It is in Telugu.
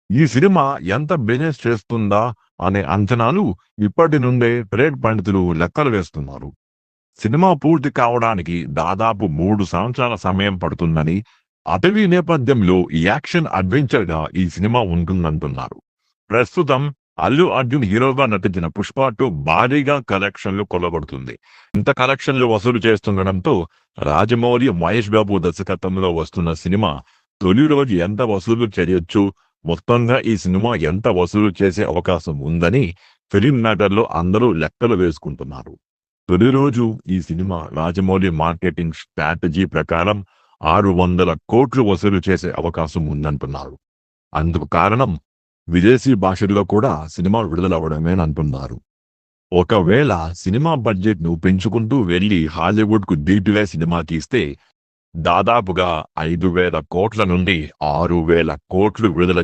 ఈ సినిమా ఎంత బిజినెస్ చేస్తుందా అనే అంచనాలు ఇప్పటి నుండే ట్రేడ్ పండితులు లెక్కలు వేస్తున్నారు. సినిమా పూర్తి కావడానికి దాదాపు 3 సంవత్సరాల సమయం పడుతుందని, అటవీ నేపథ్యంలో యాక్షన్ అడ్వెంచర్‌గా ఈ సినిమా ఉంటుందంటున్నారు. ప్రస్తుతం అల్లు అర్జున్ హీరోగా నటించిన 'పుష్ప 2' భారీగా కలెక్షన్‌లు కొల్లగొడుతుంది. ఇంత కలెక్షన్‌లు వసూలు చేస్తుండడంతో రాజమౌళి, మహేష్ బాబు దర్శకత్వంలో వస్తున్న సినిమా తొలి రోజు ఎంత వసూలు చేయొచ్చు, మొత్తంగా ఈ సినిమా ఎంత వసూలు చేసే అవకాశం ఉందని ఫిల్మ్ మేకర్‌లు అందరూ లెక్కలు వేసుకుంటున్నారు. తొలి రోజు ఈ సినిమా రాజమౌళి మార్కెటింగ్ స్ట్రాటజీ ప్రకారం 600 కోట్లు వసూలు చేసే అవకాశం ఉందంటున్నారు. అందుకు కారణం విదేశీ భాషల్లో కూడా సినిమా విడుదలవ్వడమేనంటున్నారు. ఒకవేళ సినిమా బడ్జెట్‌ను పెంచుకుంటూ వెళ్లి హాలీవుడ్‌కు ధీటుగా సినిమా తీస్తే దాదాపుగా 5,000 కోట్ల నుండి 6,000 కోట్లు విడుదల